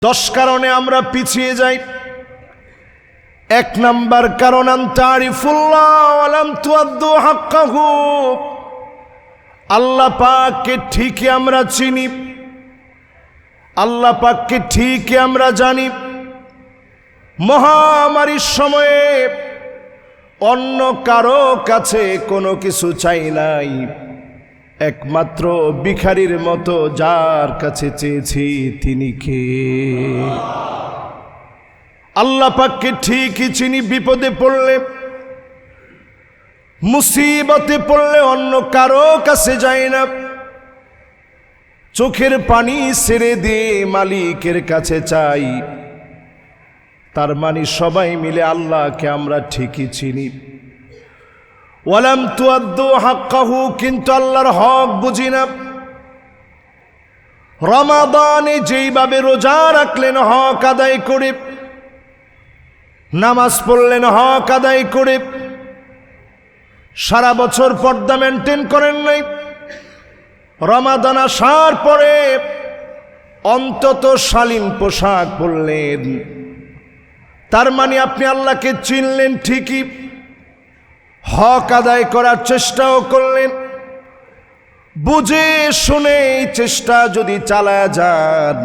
10 কারণে আমরা পিছিয়ে যাই। 1 নাম্বার কারণ আনতারিফুল্লাহ ওয়া লাম তুআদ্দু হাক্কাহু। আল্লাহ পাককে ঠিকই আমরা চিনি, আল্লাহ পাককে ঠিকই আমরা জানি। মহামারীর সময়ে অন্য কারো কাছে কোনো কিছু চাই নাই, একমাত্র ভিখারির মতো যার কাছে চেয়েছি তিনি কে? আল্লাহ পাককে ঠিকই চিনি। বিপদে পড়লে, মুসিবতে পড়লে অন্য কারো কাছে যাই না, চোখের পানি ছেড়ে দিয়ে মালিকের কাছে চাই। তার মানে সবাই মিলে আল্লাহকে আমরা ঠিকই চিনি। ওয়ালাম তুআদ্দু হাক্কাহু, কিন্তু আল্লাহর হক বুঝি না। রমাদানে যেইভাবে রোজা রাখলেন হক আদায় করে, নামাজ পড়লেন হক আদায় করে, সারা বছর পর্দা মেনটেন করেন নাই, রমাদান আসার পরে অন্তত শালীন পোশাক পরলেন। তার মানে আপনি আল্লাহকে চিনলেন ঠিকই, হক আদায় করার চেষ্টাও করলেন। বুঝে শুনে এই চেষ্টা যদি চালায়া যান,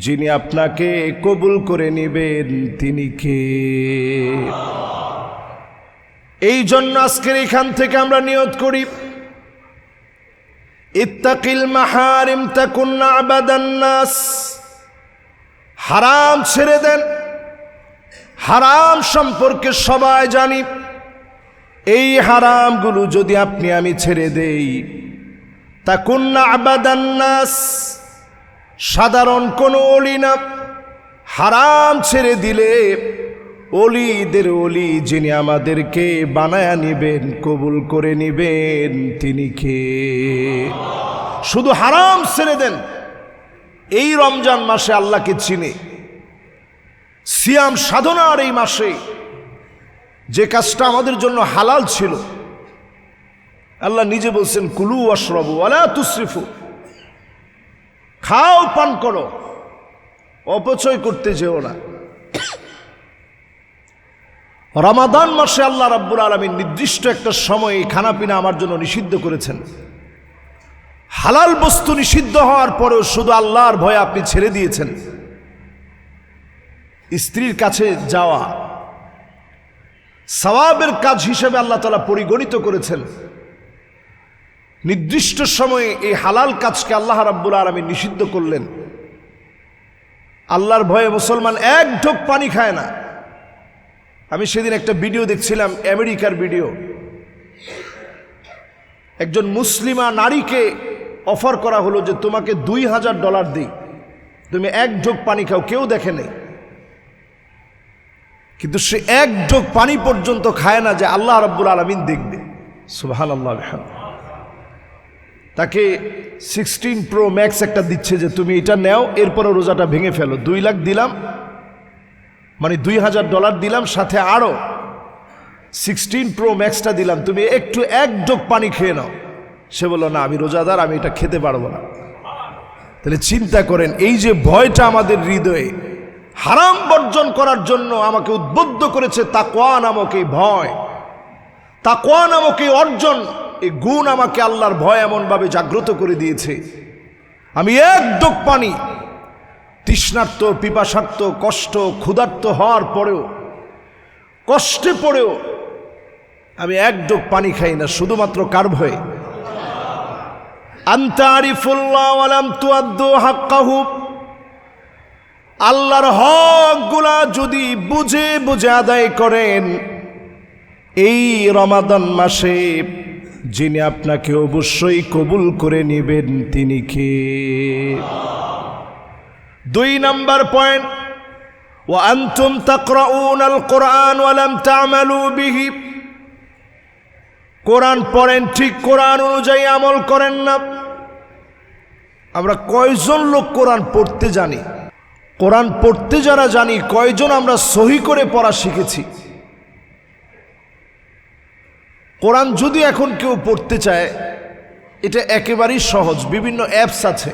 যিনি আপনাকে কবুল করে নেবেন তিনি কে? এই জন্য আজকের এখান থেকে আমরা নিয়ত করি, ইত্তাকিল মাহারিম তাকুন আবাদান নাস। হারাম ছেড়ে দেন। হারাম সম্পর্কে সবাই জানি। এই হারামগুলো যদি আপনি আমি ছেড়ে দেই, তাকুন আবাদান নাস, সাধারণ কোনো ওলি না। হারাম ছেড়ে দিলে ওলিদের ওলি, যিনি আমাদেরকে বানায়া নিবেন, কবুল করে নিবেন তিনি কে? শুধু হারাম ছেড়ে দেন। এই রমজান মাসে আল্লাহকে চিনে, সিয়াম সাধনার এই মাসে যে কাজটা আমাদের জন্য হালাল ছিল, আল্লাহ নিজে বলছেন কুলু ওয়াশরাবু ওয়ালা তুসরিফু, খাও পান করো, অপচয় করতে যেও না। রমাদান মাসে আল্লাহ রাব্বুল আলামিন নির্দিষ্ট একটা সময়ে খানাপিনা আমার জন্য নিষিদ্ধ করেছেন। হালাল বস্তু নিষিদ্ধ হওয়ার পরেও শুধু আল্লাহর ভয়ে আপনি ছেড়ে দিয়েছেন। স্ত্রীর কাছে যাওয়া সওয়াবের কাজ হিসেবে আল্লাহ তাআলা পরিগণিত করেছেন। নির্দিষ্ট সময়ে এই হালাল কাজকে আল্লাহ রাব্বুল আলামিন নিষিদ্ধ করলেন। আল্লাহর ভয়ে মুসলমান এক ঢোক পানি খায় না। আমি সেদিন একটা ভিডিও দেখছিলাম, আমেরিকার ভিডিও। একজন মুসলিমা নারীকে অফার করা হলো যে তোমাকে $2000 দিই, তুমি এক ঢোক পানি খাও। কেউ দেখে নেই, কিন্তু সে এক ঢোক পানি পর্যন্ত খায় না যে আল্লাহ রাব্বুল আলামিন দেখবে। সুবহানাল্লাহ। তাকে 16 Pro Max একটা দিচ্ছে যে তুমি এটা নাও, এরপরে রোজাটা ভেঙে ফেলো। 2 লাখ দিলাম, মানে $2000 দিলাম, সাথে আরো 16 Pro Maxটা দিলাম, তুমি একটু এক ঢোক পানি খেয়ে নাও। সে বলল না, আমি রোজাদার, আমি এটা খেতে পারবো না। তাহলে চিন্তা করেন, এই যে ভয়টা আমাদের হৃদয়ে হারাম বর্জন করার জন্য আমাকে উদ্বুদ্ধ করেছে, তাকওয়া নামক এই ভয়, তাকওয়া নামক এই অর্জন, এই গুণ আমাকে আল্লাহর ভয় এমনভাবে জাগ্রত করে দিয়েছে। আমি এক ঢোক পানি, তৃষ্ণার্ত, পিপাসার্ত, কষ্ট, ক্ষুধার্ত হওয়ার পরেও, কষ্টে পড়েও আমি এক ঢোক পানি খাই না, শুধুমাত্র কার ভয়ে? আনতারিফুল্লাহ ওয়া লাম তুআদ্দু হাক্কাহু। আল্লাহর হকগুলা যদি বুঝে বুঝে আদায় করেন, এই রমাদান মাসে যিনি আপনাকে অবশ্যই কবুল করে নেবেন তিনি কে? 2 নাম্বার পয়েন্ট, ওয়া আনতুম তাকরাউনাল কুরআন ওয়া লাম তা'মালু বিহি। কোরআন পড়েন ঠিক, কোরআন অনুযায়ী আমল করেন না। আমরা কয়জন লোক কোরআন পড়তে জানি? কোরআন পড়তে যারা জানি, কয়জন আমরা সহি করে পড়া শিখেছি? কোরআন যদি এখন কেউ পড়তে চায়, এটা একেবারেই সহজ। বিভিন্ন অ্যাপস আছে,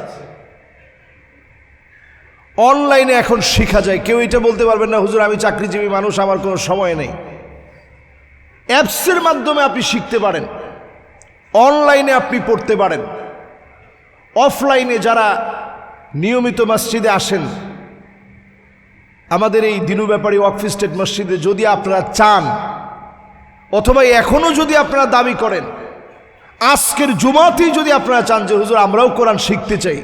অনলাইনে এখন শেখা যায়। কেউ এটা বলতে পারবেন না হুজুর আমি চাকরিজীবী মানুষ, আমার কোনো সময় নেই। অ্যাপসের মাধ্যমে আপনি শিখতে পারেন, অনলাইনে আপনি পড়তে পারেন। অফলাইনে যারা নিয়মিত মসজিদে আসেন, আমাদের এই দিনু ব্যাপারী ওয়াকফ স্টেট মসজিদে যদি আপনারা চান, অথবা এখনও যদি আপনারা দাবি করেন, আজকের জুমাতেই যদি আপনারা চান যে হুজুর আমরাও কোরআন শিখতে চাই,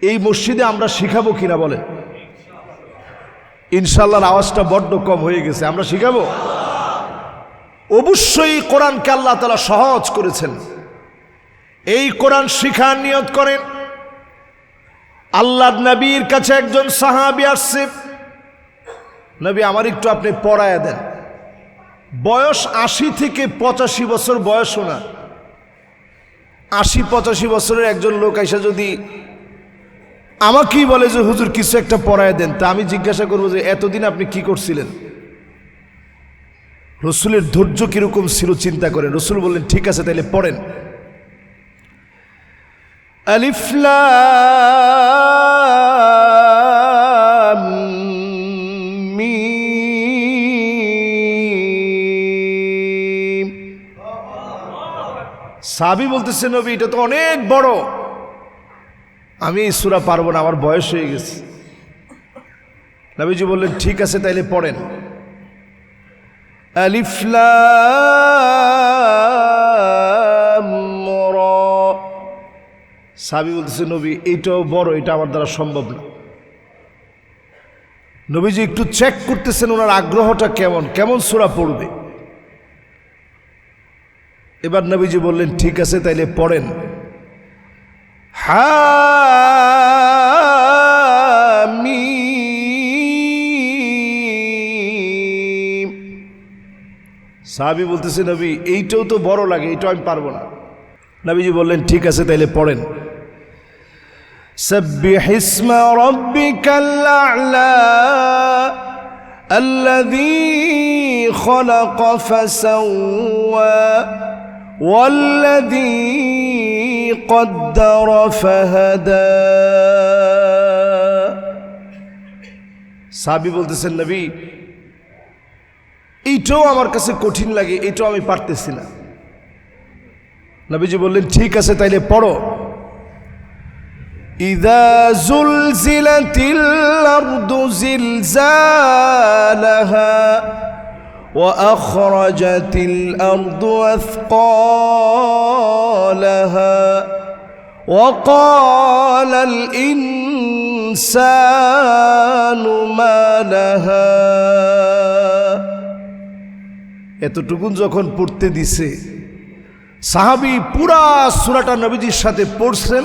এই মসজিদে আমরা শিখাবো কিনা বলেন? ইনশাআল্লাহর আওয়াজটা বড্ড কম হয়ে গেছে। আমরা শিখাবো অবশ্যই। কোরআনকে আল্লাহ তাআলা সহজ করেছেন। এই কোরআন শিখার নিয়ত করেন। আল্লাহর নবীর কাছে একজন সাহাবী আসছে, নবী আমার একটু আপনি পড়ায়া দেন। বয়স ৮০ থেকে ৮৫ বছর বয়সও না, ৮০-৮৫ বছরের একজন লোক আইসা যদি আমাকেই বলে যে হুজুর কিছু একটা পড়ায় দেন, তা আমি জিজ্ঞাসা করবো যে এতদিন আপনি কি করছিলেন? রসুলের ধৈর্য কিরকম ছিল চিন্তা করেন। রসুল বললেন ঠিক আছে তাইলে পড়েন। আলিফ লাম মিম। সাহাবী বলতেছে নবী এটা তো অনেক বড়, আমি এই সূরা পারবো না, আমার বয়স হয়ে গেছে। নবীজি বললেন ঠিক আছে তাইলে পড়েন। আলিফ লাম রা। সাহাবী বলতেছে নবী এইটাও বড়, এটা আমার দ্বারা সম্ভব না। নবীজি একটু চেক করতেছেন ওনার আগ্রহটা কেমন, কেমন সূরা পড়বে। এবার নবীজি বললেন ঠিক আছে তাইলে পড়েন। হামিম। সাহাবী বলতেছে নবী এইটাও তো বড় লাগে, এইটাও আমি পারবো না। নবীজি বললেন ঠিক আছে তাইলে পড়েন। সাব্বিহ ইসমা রাব্বিকাল আ'লা আল্লাযী খালাকা ফাসাওয়া ওয়াল্লাযী قدر فهدى। সাহাবী বলতেছেন নবী এইটাও আমার কাছে কঠিন লাগে, এটাও আমি পারতেছি না। নবীজি বললেন ঠিক আছে তাইলে পড়ো। ইযা যুলজিলাতিল আরদু জিলজালাহা وأخرجت الأرض أثقالها وقال الإنسان ما لها। এতটুকুন যখন পড়তে দিছে, সাহাবী পুরা সূরাটা নবীজির সাথে পড়ছেন,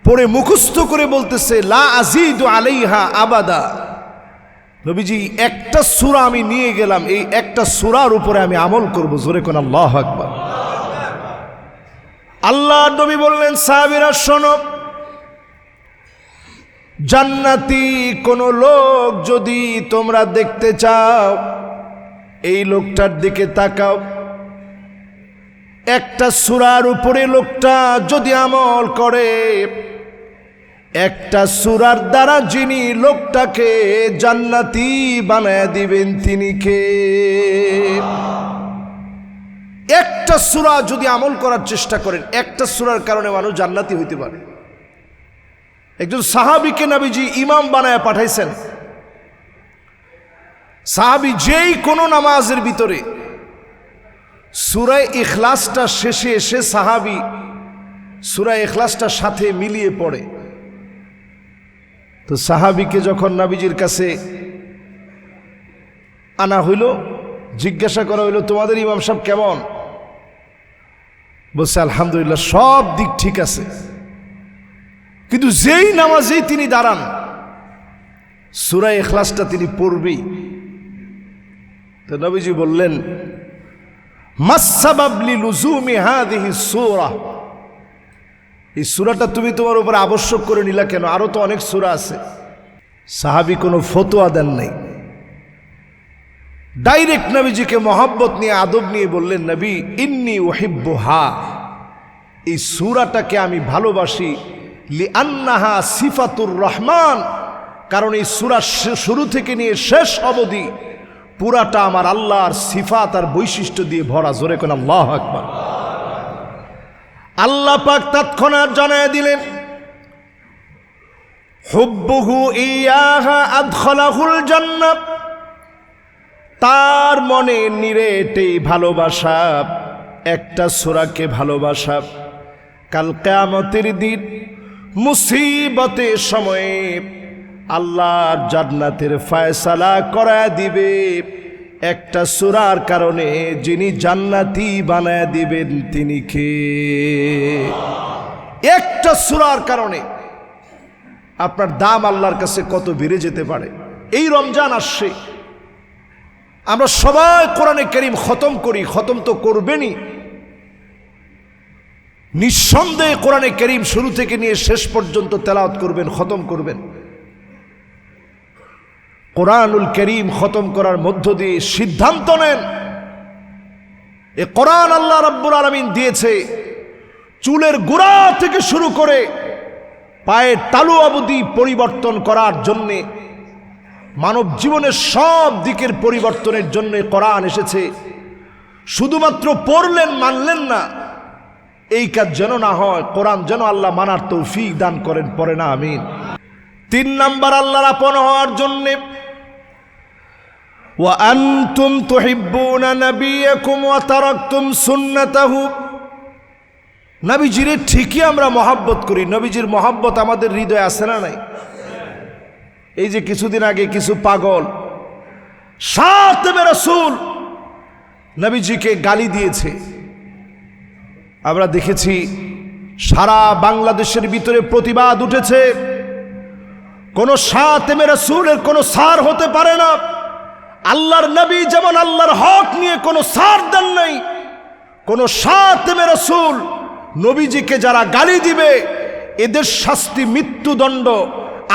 পড়ে মুখস্থ করে বলতেছে লা আযীদু আলাইহা আবাদা। নবীজি একটা সূরা আমি নিয়ে গেলাম, এই একটা সূরার উপরে আমি আমল করব। জোরে কোন আল্লাহু আকবার। আল্লাহ নবী বললেন সাহাবীরা শোনো, জান্নাতি কোন লোক যদি তোমরা দেখতে চাও, এই লোকটার দিকে তাকাও। একটা সূরার উপরে লোকটা যদি আমল করে, একটা সূরার দ্বারা যিনি লোকটাকে জান্নাতি বানায় দিবেন তিনি কে? একটা সূরা যদি আমল করার চেষ্টা করেন, একটা সূরার কারণে মানুষ জান্নাতি হইতে পারে। একজন সাহাবীকে নবীজি ইমাম বানায় পাঠাইছেন। সাহাবী যেই কোনো নামাজের ভিতরে সূরা ইখলাসটা শেষে এসে সাহাবী সূরা ইখলাসটার সাথে মিলিয়ে পড়ে। তো সাহাবীকে যখন নবীজির কাছে আনা হইল, জিজ্ঞাসা করা হইল তোমাদের ইমাম সাহেব কেমন? বলছে আলহামদুলিল্লাহ, সব দিক ঠিক আছে, কিন্তু যেই নামাজেই তিনি দাঁড়ান সূরা ইখলাসটা তিনি পড়বেই। তো নবীজি বললেন মাসসাবাব লিলুজুমি হাযিহি সূরা, এই সূরাটা তুমি তোমার উপর আবশ্যক করে নিলা কেন? আরো তো অনেক সূরা আছে। সাহাবী কোনো ফতোয়া দেন নাই, ডাইরেক্ট নবীজিকে মহব্বত নিয়ে আদব নিয়ে বললেন নবী ইন্নী উহিব্বুহা, এই সূরাটাকে আমি ভালোবাসি, লিআন্নাহা সিফাতুর রহমান, কারণ এই সূরা শুরু থেকে নিয়ে শেষ অবধি পুরাটা আমার আল্লাহর সিফাত আর বৈশিষ্ট্য দিয়ে ভরা। জোরে কোন আল্লাহু আকবার। আল্লাহ পাক তৎক্ষণাৎ জানায় দিলেন, হুব্বুহু ইয়াহা আদখালাহুল জান্নাহ, তার মনে নিরেটে ভালোবাসা, একটা সূরাকে ভালোবাসা কাল কিয়ামতের দিন মুসিবতের সময়ে আল্লাহর জান্নাতের ফয়সালা করায় দিবে। একটা সূরার কারণে যিনি জান্নাতি বানায় দিবেন তিনি কে? একটা সূরার কারণে আপনার দাম আল্লাহর কাছে কত বেড়ে যেতে পারে। এই রমজান আসছে, আমরা সবাই কোরআনে কারীম খতম করি, খতম তো করবেনই। নিঃসন্দেহে কোরআনে কারীম শুরু থেকে নিয়ে শেষ পর্যন্ত তেলাওয়াত করবেন, খতম করবেন। কোরআনুল কারীম খতম করার মধ্য দিয়ে সিদ্ধান্ত নেন, এ কোরআন আল্লাহ রাব্বুল আলামিন দিয়েছে চুলের গোড়া থেকে শুরু করে পায়ের তালু অবধি পরিবর্তন করার জন্যে, মানব জীবনের সব দিকের পরিবর্তনের জন্য কোরআন এসেছে। শুধুমাত্র পড়লেন, মানলেন না, এই কাজ যেন না হয়। কোরআন যেন আল্লাহ মানার তৌফিক দান করেন, পড়ে না আমিন। 3 নাম্বার, আল্লাহর আপন হওয়ার জন্য ওয়া আনতুম তুহিব্বুনা নাবিয়াকুম ওয়া তারাকতুম সুন্নাতাহু, নবীজির ঠিকই আমরা মহব্বত করি। নবীজির মহব্বত আমাদের হৃদয়ে আছে না নাই? এই যে কিছুদিন আগে কিছু পাগল শাতিমে রাসূল নবীজিকে গালি দিয়েছে, আমরা দেখেছি সারা বাংলাদেশের ভিতরে প্রতিবাদ উঠেছে। কোন শাতিমে রাসূলের কোনো সার হতে পারে না। আল্লাহর নবী যেমন আল্লাহর হক নিয়ে কোনো সার দেন নাই, কোন শাতিমে রাসূল নবীজিকে যারা গালি দিবে এদের শাস্তি মৃত্যুদণ্ড,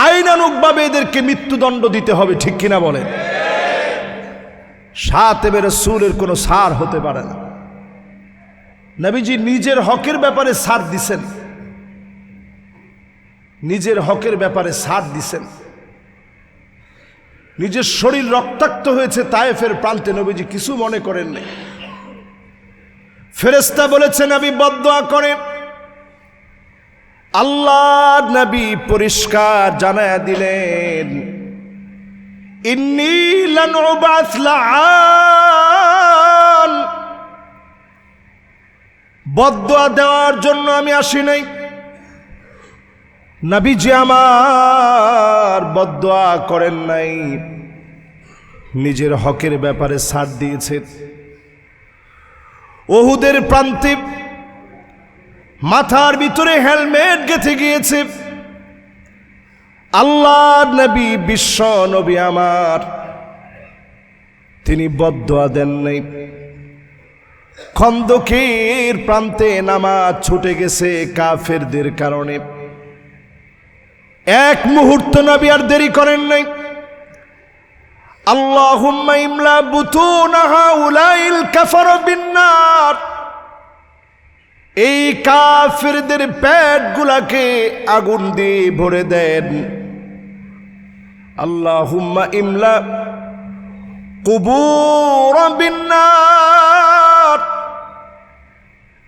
আইনানুগভাবে এদেরকে মৃত্যুদণ্ড দিতে হবে। ঠিক কিনা বলেন? শাতিমে রাসূলের কোনো সার হতে পারে না। নবীজি নিজের হকের ব্যাপারে সার দিছেন, নিজের হকের ব্যাপারে সার দিছেন। নিজের শরীর রক্তাক্ত হয়েছে তায়েফের প্রান্তে, নবীজি কিছু মনে করেন নাই। ফেরেশতা বলেছে নবী বদদুয়া করেন, আল্লাহ নবী পরিষ্কার জানায়া দিলেন, ইন্নী লান উবাস লাআন, বদদুয়া দেওয়ার জন্য আমি আসি নাই। নবীজি আমার বদদুয়া করেন নাই, নিজের হকের ব্যাপারে ছাড় দিয়েছেন। উহুদের প্রান্তে মাথার ভিতরে হেলমেট গেঁথে গিয়েছে। আল্লাহ নবী, বিশ্ব নবী আমার, তিনি বদদুয়া দেন নাই। খন্দকের প্রান্তে নামাজ ছুটে গেছে কাফেরদের কারণে, এক মুহূর্ত নবী আর দেরি করেন নাই। আল্লাহুম্মা ইমলা বুতুনা হাউলাইল কাফার বিন্নার, এই কাফেরদের পেটগুলাকে আগুন দিয়ে ভরে দেন। আল্লাহুম্মা ইমলা কুবুর বিন্নার,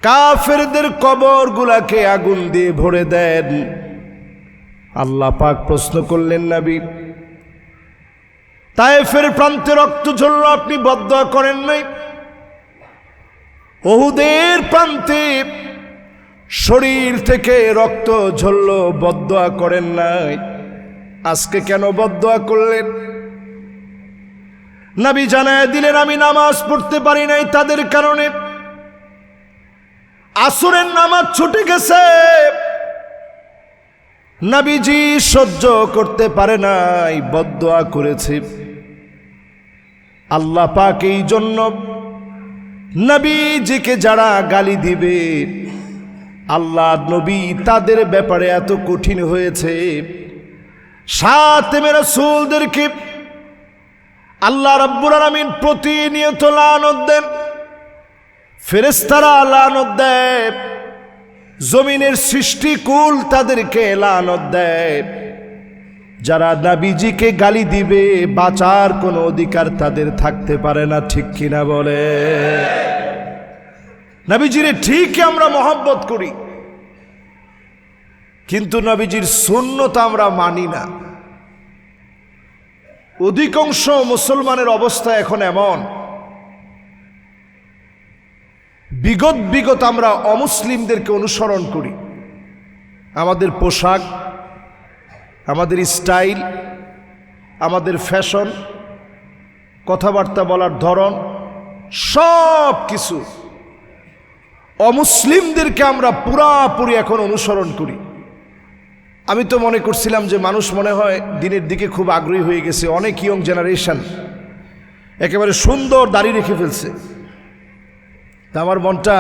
কাফেরদের কবরগুলাকে আগুন দিয়ে ভরে দেন। আল্লাহ পাক প্রশ্ন করলেন, নবী তায়েফের প্রান্তে রক্ত ঝরল, আপনি বদদুয়া করেন নাই? উহুদের প্রান্তে শরীর থেকে রক্ত ঝরল, বদদুয়া করেন নাই? আজকে কেন বদদুয়া করলেন? নবী জানায় দিলেন, আমি নামাজ পড়তে পারি নাই তাদের কারণে। আসরের নামাজ ছুটে গেছে, নবীজি সহ্য করতে পারে নাই, বদদুয়া করেছে। আল্লাহ পাক এই জন্য নবীজিকে যারা গালি দিবে, আল্লাহ নবী তাদের ব্যাপারে এত কঠিন হয়েছে। শাতিমে রাসূলদেরকে আল্লাহ রাব্বুল আলামিন প্রতিনিয়ত লানত দেন, ফেরেশতারা লানত দেয়, জমিনের সৃষ্টিকুল তাদেরকে লানত দেয়। যারা নবীজিকে গালি দিবে বাঁচার কোনো অধিকার তাদের থাকতে পারে না, ঠিক কিনা বলে? নবীজিরে ঠিকই আমরা মহব্বত করি, কিন্তু নবীজির সুন্নত আমরা মানি না। অধিকাংশ মুসলমানের অবস্থা এখন এমন, বিগত আমরা অমুসলিমদেরকে অনুসরণ করি। আমাদের পোশাক, আমাদের স্টাইল, আমাদের ফ্যাশন, কথাবার্তা বলার ধরন, সব কিছু অমুসলিমদেরকে আমরা পুরাপুরি এখন অনুসরণ করি। আমি তো মনে করছিলাম যে মানুষ মনে হয় দিনের দিকে খুব আগ্রহী হয়ে গেছে, অনেক ইয়ং জেনারেশন একেবারে সুন্দর দাড়ি রেখে ফেলছে। তা আমার মনটা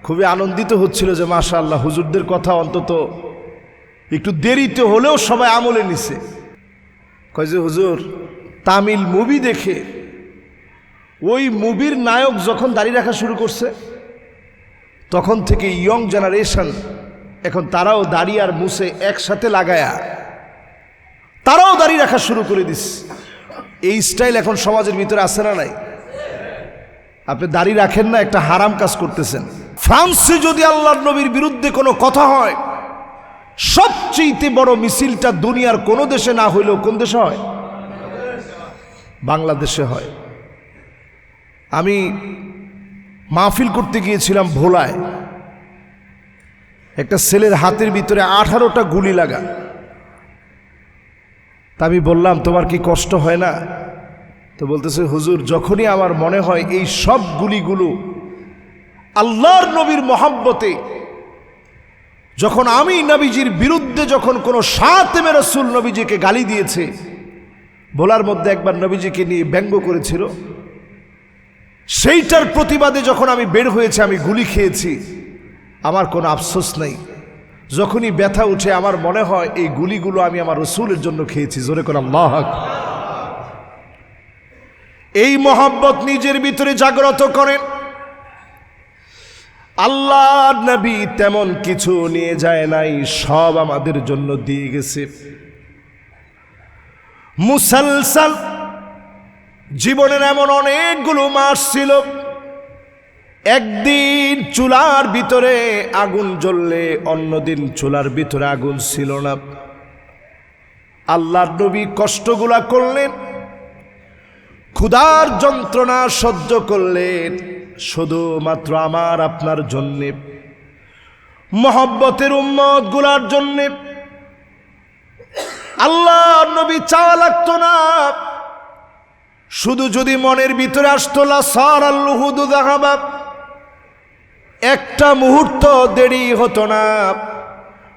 খুবই আনন্দিত হচ্ছিল যে মাশাআল্লাহ, হুজুরদের কথা অন্তত একটু দেরিতে হলেও সবাই আমলে নিছে। কয় যে হুজুর, তামিল মুভি দেখে ওই মুভির নায়ক যখন দাড়ি রাখা শুরু করছে তখন থেকে ইয়ং জেনারেশন এখন তারাও দাড়ি আর মুছে একসাথে লাগায়া তারাও দাড়ি রাখা শুরু করে দিস। এই স্টাইল এখন সমাজের ভিতরে আছে না নাই? আপনি দাড়ি রাখেন না, একটা হারাম কাজ করতেছেন। ফ্রান্সে যদি আল্লাহর নবীর বিরুদ্ধে কোনো কথা হয়, সবচেয়ে বড় মিছিলটা দুনিয়ার কোনো দেশে না হইলেও কোন দেশে হয়? বাংলাদেশে হয়। আমি মাহফিল করতে গিয়েছিলাম ভোলায়, একটা ছেলের হাতের ভিতরে 18টা গুলি লাগা। তা আমি বললাম, তোমার কি কষ্ট হয় না? তো বলতেছে, হুজুর, যখনই আমার মনে হয় এই সব গুলিগুলো আল্লাহর নবীর মহব্বতে, যখন আমি নবীজির বিরুদ্ধে যখন কোনো শাতিমে রাসূল নবীজিকে গালি দিয়েছে, ভোলার মধ্যে একবার নবীজিকে নিয়ে ব্যঙ্গ করেছিল, সেইটার প্রতিবাদে যখন আমি বের হয়েছে, আমি গুলি খেয়েছি, আমার কোনো আফসোস নেই। যখনই ব্যথা উঠে আমার মনে হয় এই গুলিগুলো আমি আমার রসুলের জন্য খেয়েছি। জোরে করে আল্লাহু আকবার। এই মহব্বত নিজের ভিতরে জাগ্রত করেন। আল্লাহর নবী তেমন কিছু নিয়ে যায় নাই, সব আমাদের জন্য দিয়ে গেছে। মুসলসল জীবনের এমন অনেকগুলো মাস ছিল, একদিন চুলার ভিতরে আগুন জ্বললে অন্যদিন চুলার ভিতরে আগুন ছিল না। আল্লাহর নবী কষ্টগুলা করলেন, ক্ষুধার যন্ত্রণা সহ্য করলেন শুধুমাত্র আমার আপনার জন্যে, মহব্বতের উম্মত গুলার জন্যে। আল্লাহর নবী চাওয়া লাগতো না, শুধু যদি মনের ভিতরে আসতো লা সারাল লুহুদু যাহাবা, একটা মুহূর্ত দেরি হতো না,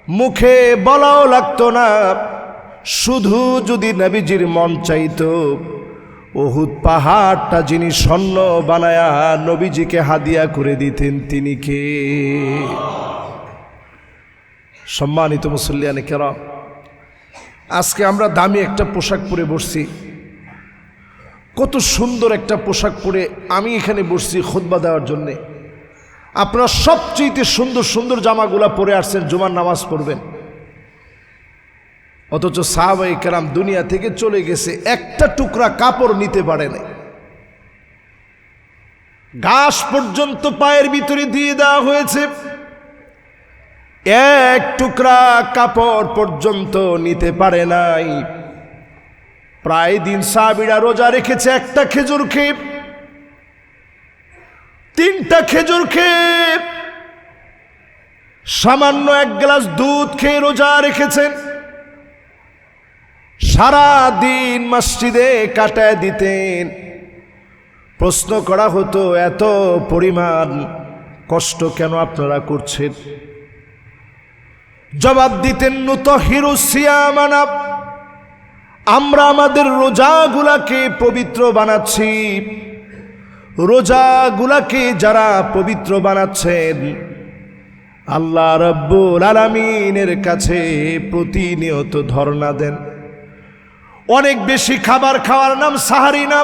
মুখে বলাও লাগতো না, শুধু যদি নবীজির মন চাইতো, উহুদ পাহাড়টা যিনি স্বর্ণ বানায়া নবীজিকে হাদিয়া করে দিতেন, তিনি কে? সম্মানিত মুসল্লিয়ানে কেরাম, আজকে আমরা দামি একটা পোশাক পরে বসছি, কত সুন্দর একটা পোশাক পরে আমি এখানে বসছি খুতবা দেওয়ার জন্যে। আপনারা সবচেয়ে সুন্দর সুন্দর জামাগুলা পরে আসছেন জুমার নামাজ পড়বেন, অথচ সাহাবায়ে কেরাম দুনিয়া থেকে চলে গেছে, একটা টুকরা কাপড় নিতে পারে নাই। ঘাস পর্যন্ত পায়ের ভিতরে দিয়ে দেওয়া হয়েছে, এক টুকরা কাপড় পর্যন্ত নিতে পারে নাই। প্রায় দিন সাহাবীরা রোজা রেখেছে, একটা খেজুর খেয়ে, 3টা খেজুর খেয়ে, সামান্য 1 গ্লাস দুধ খেয়ে রোজা রেখেছেন। সারা দিন মসজিদে কাটায় দিতেন। প্রশ্ন করা হতো, এত পরিমাণ কষ্ট কেন আপনারা করছেন? জবাব দিতেন, নুতহিরু সিয়ামানা, আমরা আমাদের রোজাগুলাকে পবিত্র বানাচ্ছি। রোজাগুলাকে যারা পবিত্র বানাচ্ছেন, আল্লাহ রাব্বুল আলামিনের কাছে প্রতিনিয়ত ধর্ণা দেন। অনেক বেশি খাবার খাওয়ার নাম সাহারি না।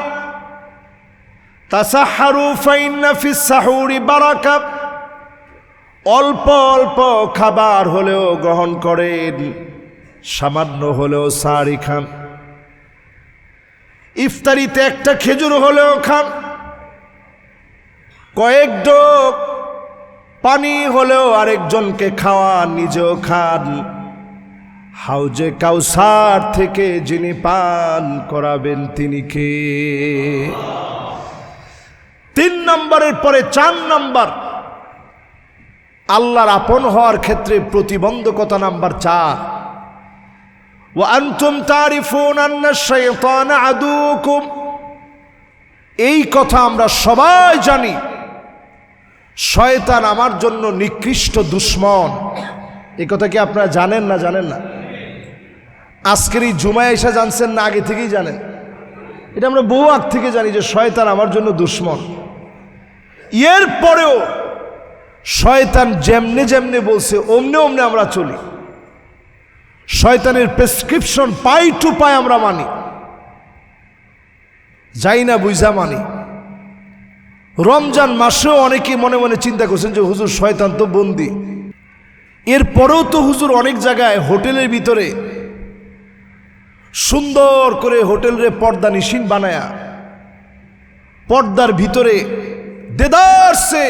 তাসাহারু ফাইন্না ফিস সাহুরি বারাকা, অল্প অল্প খাবার হলেও গ্রহণ করেন, সামান্য হলেও সাহারি খান, ইফতারিতে একটা খেজুর হলেও খান, কয়েক ঢোক পানি হলেও আরেকজনকে খাওয়ান, নিজেও খান। হাউজে কাউসার থেকে যিনি পান করাবেন তিনি কে? 3 নম্বরের পরে 4 নম্বর, আল্লাহর আপন হওয়ার ক্ষেত্রে প্রতিবন্ধকতা নাম্বার 4, ওয়া আনতুম তারিফুনা আন্না শাইতানা আদুকুম। এই কথা আমরা সবাই জানি, শয়তান আমার জন্য নিকৃষ্ট দুশ্মন। এই কথা কি আপনারা জানেন না? জানেন না? আজকের এই জুমায় এসে জানছেন না আগে থেকেই জানেন? এটা আমরা বহু আগ থেকে জানি যে শয়তান আমার জন্য দুশ্মন। এর পরেও শয়তান যেমনে যেমনে বলছে অমনে অমনে আমরা চলি। শয়তানের প্রেসক্রিপশন পাই টু পাই আমরা মানি, যাই না বুঝা মানি। রমজান মাসেও অনেকেই মনে মনে চিন্তা করছেন যে হুজুর শয়তান তো বন্দি। এরপরেও তো হুজুর অনেক জায়গায় হোটেলের ভিতরে সুন্দর করে হোটেলের পর্দা নিশিন বানায়া পর্দার ভিতরে দেদারসে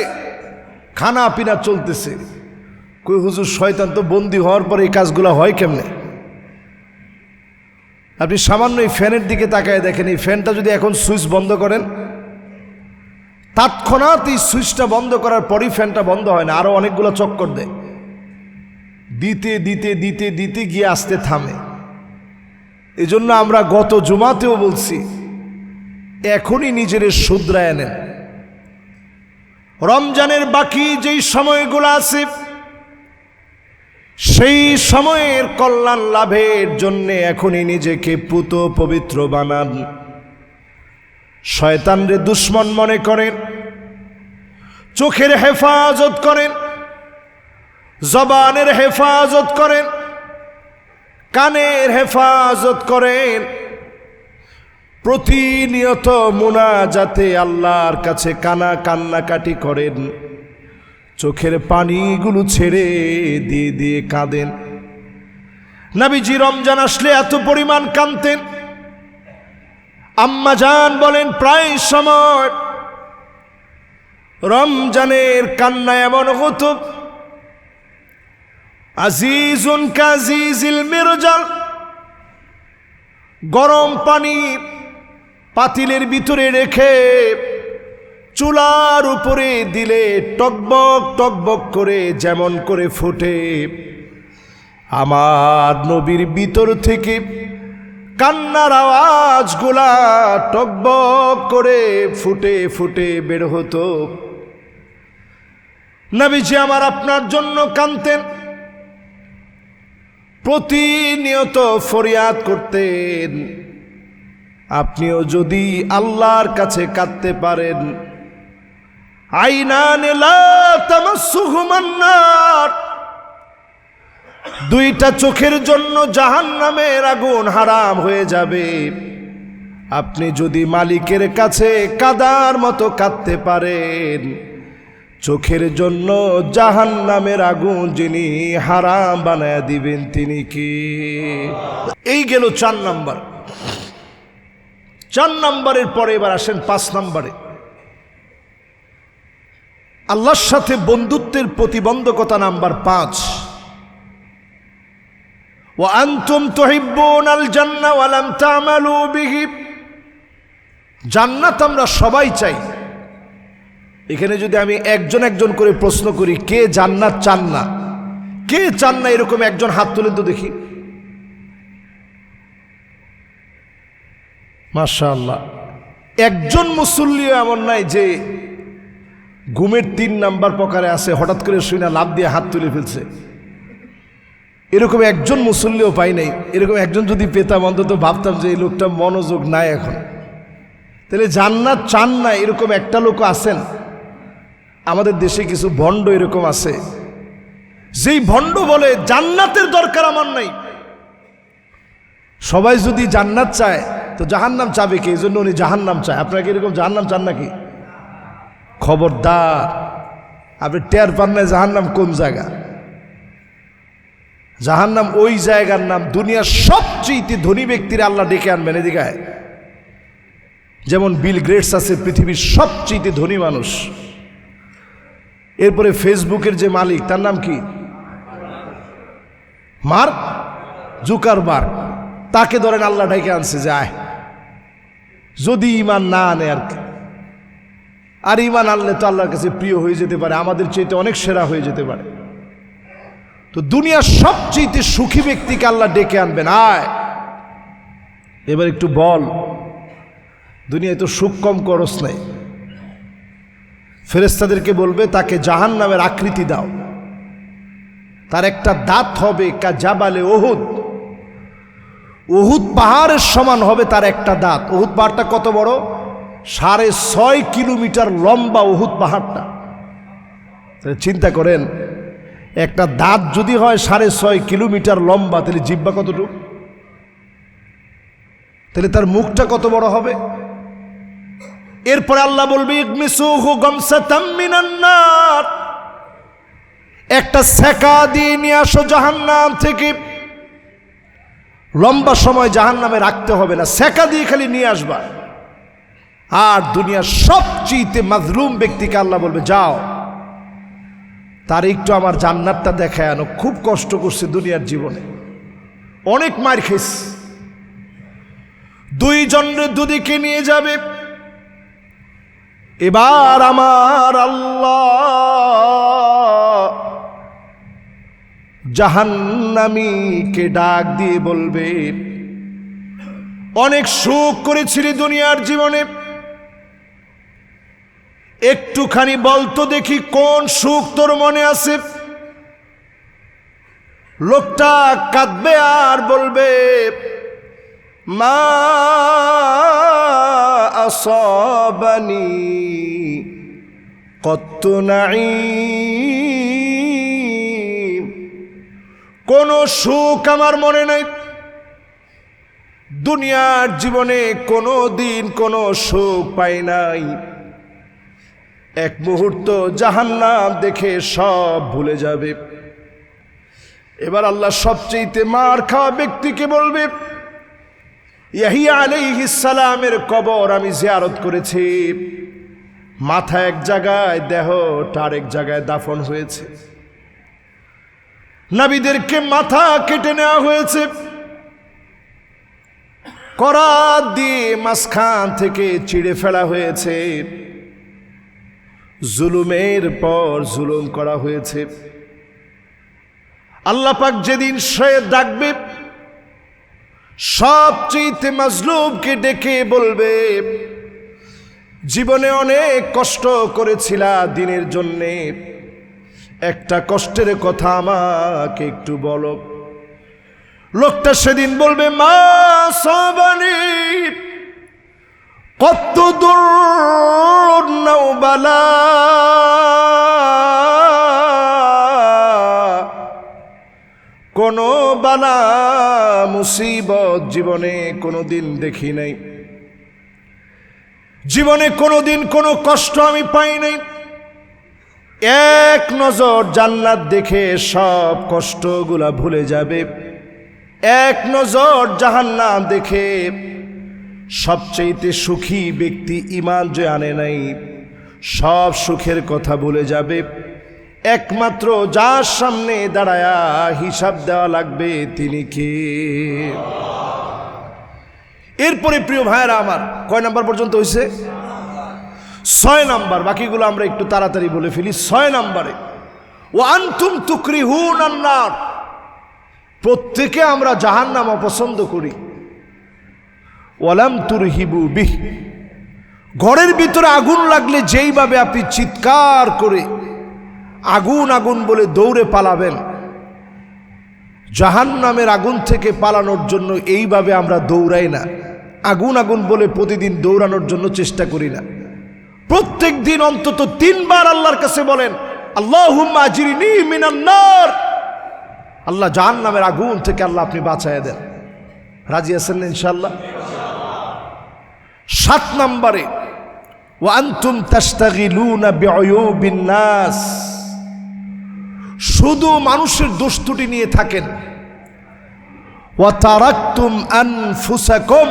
খানা পিনা চলতেছে। কই হুজুর শয়তান তো বন্দি হওয়ার পরে এই কাজগুলো হয় কেমনে? আপনি সামান্য এই ফ্যানের দিকে তাকায় দেখেন, এই ফ্যানটা যদি এখন সুইচ বন্ধ করেন, তৎক্ষণাৎ এই সুইচটা বন্ধ করার পরই ফ্যানটা বন্ধ হয় না, আরো অনেকগুলো চক্কর দেয়, দিতে দিতে দিতে দিতে গিয়ে আসতে থামে। এজন্য আমরা গত জুমাতেও বলছি, এখনই নিজের শুধরায় নেন। রমজানের বাকি যেই সময়গুলো আছে সেই সময়ের কল্যাণ লাভের জন্য এখনই নিজেকে পুত পবিত্র বানান। শয়তানরে দুশ্মন মনে করেন, চোখের হেফাজত করেন, জবানের হেফাজত করেন, কানের হেফাজত করেন। প্রতিনিয়ত মুনাজাতে আল্লাহর কাছে কান্নাকাটি করেন, চোখের পানিগুলো ছেড়ে দিয়ে দিয়ে কাঁদেন। নবীজি রমজান আসলে এত পরিমাণ কাঁদতেন, আম্মা জান বলেন প্রায় সময় রমজানের কান্না এমন হতো, আজিজুন কাজিজিল মিরজাল, গরম পানি পাতিলের ভিতরে রেখে চুলার উপরে দিলে টকবক টকবক করে যেমন করে ফুটে, আমার নবীর ভিতর থেকে কান্নার আওয়াজগুলা টকবক করে ফুটে ফুটে বের হতো। নবীজি আমার আপনার জন্য কাঁদতেন, প্রতিনিয়ত ফরিয়াদ করতেন। আপনিও যদি আল্লাহর কাছে কাঁদতে পারেন, আইনানে লা তামাসসুহুমান নার, দুইটা চোখের জন্য জাহান্নামের আগুন হারাম হয়ে যাবে। আপনি যদি মালিকের কাছে কাদার মতো কাঁদতে পারেন, চোখের জন্য জাহান্নামের আগুন যিনি হারাম বানায় দিবেন তিনি কি? এই গেল 4 নম্বর। 4 নম্বরের পরে এবার আসেন 5 নম্বরে, আল্লাহর সাথে বন্ধুত্বের প্রতিবন্ধকতা নাম্বার 5, ওয়া আনতুম তুহিব্বুনাল জান্নাহ ওয়া লাম তা'মালু বিহি। জান্নাত আমরা সবাই চাই। এখানে যদি আমি একজন একজন করে প্রশ্ন করি, কে জান্নাত চান না, কে চান না, এরকম একজন হাত তুলে তো দেখি। মাশাআল্লাহ, একজন মুসল্লিও এমন নাই যে ঘুমের 3 নাম্বার প্রকারে আছে, হঠাৎ করে শুনে লাভ দিয়ে হাত তুলে ফেলছে। এরকম একজন মুসল্লিও পাই নাই। এরকম একজন যদি পেতাম অন্তত ভাবতাম যে এই লোকটা মনোযোগ নাই এখন। তাহলে জান্নাত চান না এরকম একটা লোক আছেন? আমাদের দেশে কিছু ভণ্ড এরকম আছে, যেই ভণ্ড বলে জান্নাতের দরকার আমার নাই। সবাই যদি জান্নাত চায় তো জাহান্নাম চাবে কি? এই জন্য উনি জাহান্নাম চায়। আপনারা কি এরকম জাহান্নাম চান নাকি? খবরদার, আপনি টের পান না জাহান্নাম কোন জায়গা? জাহান্নাম ওই জায়গার নাম, দুনিয়ার সবচেয়ে ধনী ব্যক্তিরা আল্লাহ ডেকে আনবেন এদিকে। যেমন বিল গেটস আছে পৃথিবীর সবচেয়ে ধনী মানুষ, এরপরে ফেসবুকের যে মালিক তার নাম কি? Mark Zuckerberg. তাকে ধরেন আল্লাহ ডেকে আনছে, যায় যদি ইমান না আনে আর কি। আর ইমান আনলে তো আল্লাহর কাছে প্রিয় হয়ে যেতে পারে, আমাদের চাইতে অনেক সেরা হয়ে যেতে পারে। তো দুনিয়ার সবচেয়ে সুখী ব্যক্তিকে আল্লাহ ডেকে আনবেন, আয় এবার একটু বল, দুনিয়ায় তো সুখ কম করস নাই। ফেরেশতাদেরকে বলবে তাকে জাহান্নামের আকৃতি দাও, তার একটা দাঁত হবে কা জাবালে উহুদ, উহুদ পাহাড়ের সমান হবে তার একটা দাঁত। উহুদ পাহাড়টা কত বড়? 6.5 কিলোমিটার লম্বা উহুদ পাহাড়টা। চিন্তা করেন, একটা দাঁত যদি হয় 6.5 কিলোমিটার লম্বা, তাহলে জিহ্বা কতটুকু? তাহলে তার মুখটা কত বড় হবে? এরপরে আল্লাহ বলবে ইগমিসুহু গামসাতাম মিনান নার, একটা সেকা দিয়ে নিয়ে আসো জাহান্নাম থেকে। লম্বা সময় জাহান্নামে রাখতে হবে না, সেকা দিয়ে খালি নিয়ে আসবা। আর দুনিয়ার সবচেয়ে মাজলুম ব্যক্তিকে আল্লাহ বলবে যাও, তার একটু আমার জান্নাতটা দেখায় আনো, খুব কষ্ট করছে দুনিয়ার জীবনে, অনেক মার খেয়েছে। দুইজনের দুদিকে নিয়ে যাবে। এবার আমার আল্লাহ জাহান্নামীকে ডাক দিয়ে বলবে, অনেক সুখ করেছিলি দুনিয়ার জীবনে, একটুখানি বলতো দেখি কোন সুখ তোর মনে আছে। লোকটা কাঁদবে আর বলবে মা আসাবানি কত নাঈম, কোন সুখ আমার মনে নাই। দুনিয়ার জীবনে কোনো দিন কোনো সুখ পাই নাই। এক মুহূর্ত জাহান্নাম দেখে সব ভুলে যাবে। এবার আল্লাহ সবচেয়ে মার খাওয়া ব্যক্তিকে বলবে, ইয়াহিয়া আলাইহিস সালামের কবর আমি জিয়ারত করেছি, মাথা এক জায়গায়, দেহটা আরেক জায়গায় দাফন হয়েছে। নবীদেরকে মাথা কেটে নেওয়া হয়েছে, করাত দিয়ে মাঝখান থেকে চিড়ে ফেলা হয়েছে, জুলুমের পর জুলুম করা হয়েছে। আল্লাহ পাক যেদিন সে ডাকবে, সবচেয়ে মাজলুমকে ডেকে বলবে, জীবনে অনেক কষ্ট করেছিলা দিনের জন্যে, একটা কষ্টের কথা আমাকে একটু বলো। লোকটা সেদিন বলবে মা সাবানি কত দূর নাওবালা, কোনো বালা মুসিবত জীবনে কোনোদিন দেখি নাই, জীবনে কোনোদিন কোনো কষ্ট আমি পাই নাই। এক নজর জান্নাত দেখে সব কষ্টগুলা ভুলে যাবে, এক নজর জাহান্নাম দেখে সবচেয়ে সুখী ব্যক্তি ঈমান যে আনে নাই, সব সুখের কথা ভুলে যাবে। একমাত্র যার সামনে দাঁড়ায়া হিসাব দেওয়া লাগবে তিনি কে? এরপরে প্রিয় ভাইরা আমার, কয় নাম্বার পর্যন্ত হয়েছে? 6 নাম্বার। বাকিগুলো আমরা একটু তাড়াতাড়ি বলে ফেলি। 6 নাম্বারে ওয়া আনতুম তুকরিহুনান নার, প্রত্যেকে আমরা জাহান্নাম অপছন্দ করি। ওয়ালাম তুরহিবু বিহ, ঘরের ভিতরে আগুন লাগলে যেইভাবে আপনি চিৎকার করে আগুন আগুন বলে দৌড়ে পালাবেন, জাহান্নামের আগুন থেকে পালানোর জন্য এইভাবে আমরা দৌড়াই না, আগুন আগুন বলে প্রতিদিন দৌড়ানোর জন্য চেষ্টা করি না। প্রত্যেক দিন অন্তত 3 বার আল্লাহর কাছে বলেন আল্লাহুম্মা আজরিনি মিনান নার, আল্লাহ জাহান্নামের আগুন থেকে আল্লাহ আপনি বাঁচায় দেন। রাজি আছেন ইনশাআল্লাহ? 7 নম্বরে ওয়া আনতুম তাশতাগিলুনা বিউয়ুবিন নাস, শুধু মানুষের দোষ ত্রুটি নিয়ে থাকেন। ওয়া তারাকতুম আনফুসাকুম,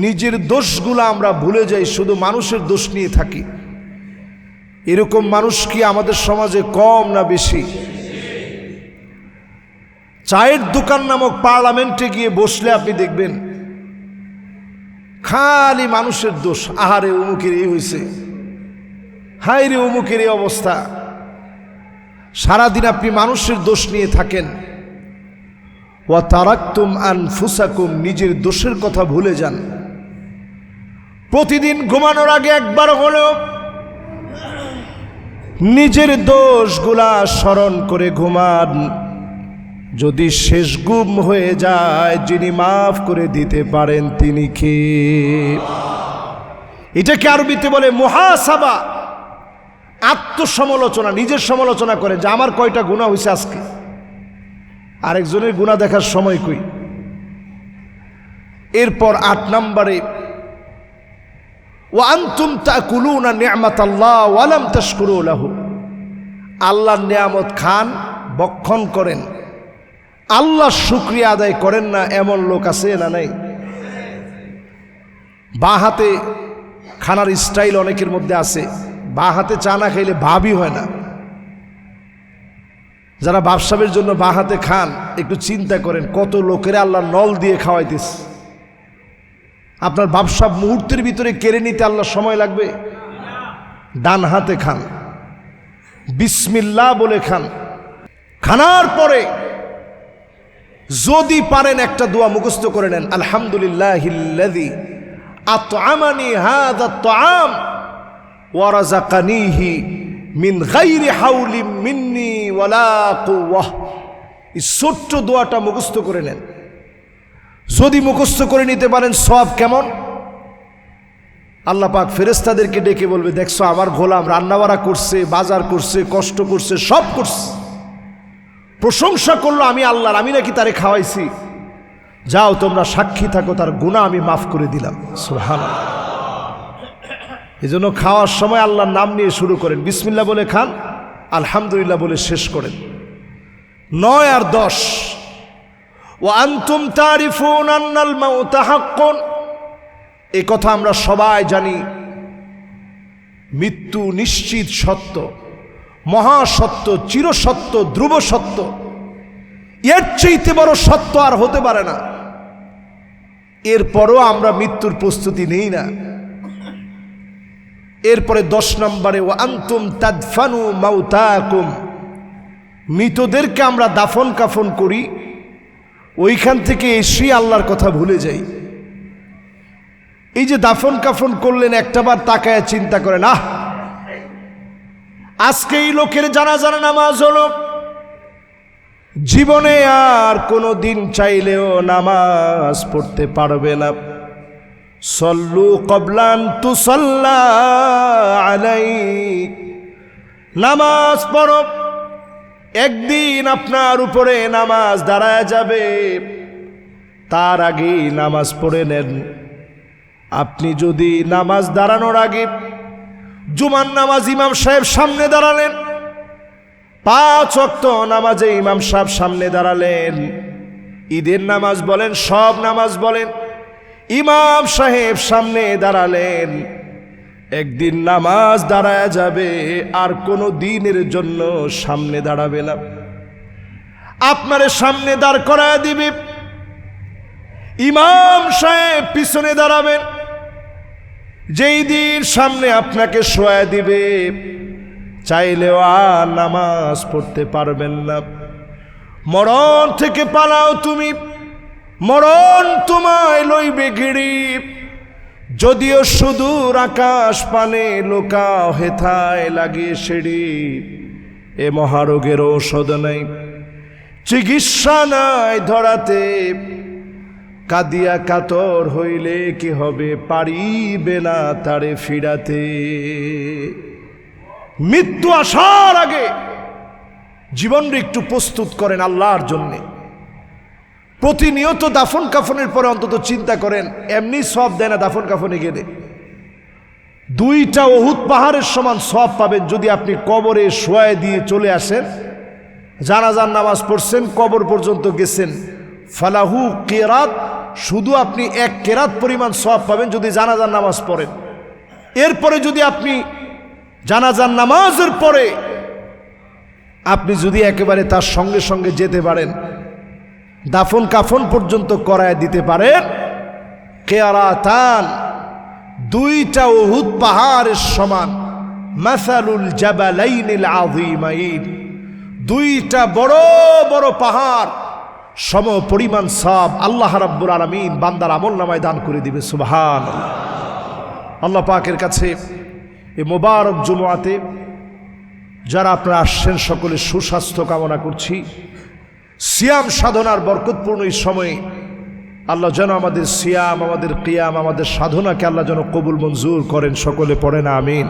নিজের দোষগুলো আমরা ভুলে যাই, শুধু মানুষের দোষ নিয়ে থাকি। এরকম মানুষ কি আমাদের সমাজে কম না বেশি? চায়ের দোকান নামক পার্লামেন্টে গিয়ে বসলে আপনি দেখবেন খালি মানুষের দোষ। আহারে অমুকের এই হয়েছে, হায় রে অমুকের এই অবস্থা। সারাদিন আপনি মানুষের দোষ নিয়ে থাকেন। ওয়া তারাকতুম আনফুসাকুম, নিজের দোষের কথা ভুলে যান। প্রতিদিন ঘুমানোর আগে একবার হলেও নিজের দোষগুলা স্মরণ করে ঘুমান। যদি শেষ গুম হয়ে যায়, যিনি মাফ করে দিতে পারেন তিনি কে? এটাকে আরবিতে বলে মুহাসাবা, আত্মসমালোচনা। নিজের সমালোচনা করেন যে আমার কয়টা গুনাহ হয়েছে আজকে, আরেকজনের গুনাহ দেখার সময় কই। এরপর ৮ নম্বরে ওয়া আনতুম তাকুলুনা নি'মাতাল্লাহ ওয়া লাম তাশকুরু লাহু, আল্লাহর নিয়ামত খান, ভক্ষণ করেন, আল্লাহর শুকরিয়া আদায় করেন না, এমন লোক আছে না নাই? বাঁ হাতে খানার স্টাইল অনেকের মধ্যে আছে, বাঁ হাতে চা না খাইলে ভাবই হয় না। যারা ব্যবসায়ের জন্য বাঁ হাতে খান, একটু চিন্তা করেন কত লোকের আল্লাহ নল দিয়ে খাওয়াইতেস। আপনার ব্যবসা মুহূর্তের ভিতরে কেড়ে নিতে আল্লাহ সময় লাগবে? ডান হাতে খান, বিসমিল্লাহ বলে খান। খানার পরে যদি পারেন একটা দোয়া মুখস্থ করে নেন, আলহামদুলিল্লাহিল্লাযী আত'আমানি হাযা আত-তা'আম ওয়া রাযাকানিহি মিন গায়রি হাওলিন মিন্নি ওয়ালা কুওয়াহ। এই ছোট্ট দোয়াটা মুখস্থ করে নেন। যদি মুখস্থ করে নিতে পারেন, সওয়াব কেমন? আল্লাহ পাক ফেরেশতাদেরকে ডেকে বলবে, দেখছো আমার গোলাম রান্নাবাড়া করছে, বাজার করছে, কষ্ট করছে, সব করছে, প্রশংসা করলো আমি আল্লাহর, আমি নাকি তারে খাওয়াইছি। যাও তোমরা সাক্ষী থাকো, তার গুনাহ আমি মাফ করে দিলাম। সুবহানাল্লাহ। এই জন্য খাওয়ার সময় আল্লাহর নাম নিয়ে শুরু করেন, বিসমিল্লাহ বলে খান, আলহামদুলিল্লাহ বলে শেষ করেন। 9 আর 10 ওয়া আনতুম তারিফুন আন্নাল মাউতা হাক্কুন, এই কথা আমরা সবাই জানি, মৃত্যু নিশ্চিত সত্য, মহাসত্য, চিরসত্য, ধ্রুব সত্য। এর চাইতে বড় সত্য আর হতে পারে না। এরপরও আমরা মৃত্যুর প্রস্তুতি নেই না। এরপরে 10 নম্বরে ওয়া আনতুম তাদফানু মাউতাকুম, মৃতদেরকে আমরা দাফন কাফন করি, ওইখান থেকে এসে আল্লাহর কথা ভুলে যাই। এই যে দাফন কাফন করলেন, একটাবার তাকায় চিন্তা করেন, আজকে এই লোকের জানাজার নামাজ হলো, জীবনে আর কোনো দিন চাইলেও নামাজ পড়তে পারবে না। সল্লু কবলান তুসাল্লা আলাইক, নামাজ পড়ো, একদিন আপনার উপরে নামাজ দাঁড়ায় যাবে, তার আগেই নামাজ পড়ে নেন। আপনি যদি নামাজ দাঁড়ানোর আগে জুমার নামাজ ইমাম সাহেব সামনে দাঁড়ালেন, 5 ওয়াক্ত নামাজে ইমাম সাহেব সামনে দাঁড়ালেন, ঈদের নামাজ বলেন, সব নামাজ বলেন, ইমাম সাহেব সামনে দাঁড়ালেন, একদিন নামাজ দাঁড়ায় যাবে, আর কোনো দিনের জন্য সামনে দাঁড়াবে না। আপনারে সামনে দাঁড় করায় দিবে, ইমাম সাহেব পিছনে দাঁড়াবেন। যেই দিন সামনে আপনাকে শোয়া দিবে, চাইলেও আর নামাজ পড়তে পারবেন না। মরণ থেকে পালাও তুমি, মরণ তোমায় লইবে ঘিরি। যদিও সুদূর আকাশ পানে লোকাও হেথায় লাগিয়ে সিঁড়ি, এ মহারোগের ঔষধ নাই, চিকিৎসা নাই ধরাতে। কাদিয়া কাতর হইলে কি হবে, পারিবে না তারে ফিরাতে। মৃত্যু আসার আগে জীবনটা একটু প্রস্তুত করেন আল্লাহর জন্যে। প্রতিনিয়ত দাফন কাফনের পরে অন্তত চিন্তা করেন, এমনি সব দেয় না দাফন কাফনে গেলে। 2টা উহুদ পাহাড়ের সমান সওয়াব পাবেন যদি আপনি কবরে শোয়ায় দিয়ে চলে আসেন, জানাজার নামাজ পড়ছেন, কবর পর্যন্ত গেছেন, ফালাহু কিরাত, শুধু আপনি 1 কেরাত পরিমাণ সওয়াব পাবেন যদি জানাজার নামাজ পড়েন। এরপরে যদি আপনি জানাজার নামাজের পরে আপনি যদি একেবারে তার সঙ্গে সঙ্গে যেতে পারেন, দাফন কাফন পর্যন্ত করায় দিতে পারেন, কিরাতান, 2টা উহুদ পাহাড়ের সমান, মাসালুল জাবালাইনিল আযীমাইন, 2টা বড় বড় পাহাড় সম পরিমাণ সওয়াব আল্লাহ রাব্বুল আলামিন বান্দার আমলনামায় দান করে দিবে। সুবহানাল্লাহ। আল্লাহ পাকের কাছে এই মোবারক জুমআতে যারা আপনারা আসছেন সকলে সুস্বাস্থ্য কামনা করছি। সিয়াম সাধনার বরকতপূর্ণ এই সময়ে আল্লাহ যেন আমাদের সিয়াম, আমাদের কিয়াম, আমাদের সাধনাকে আল্লাহ যেন কবুল মঞ্জুর করেন। সকলে পড়েন আমিন।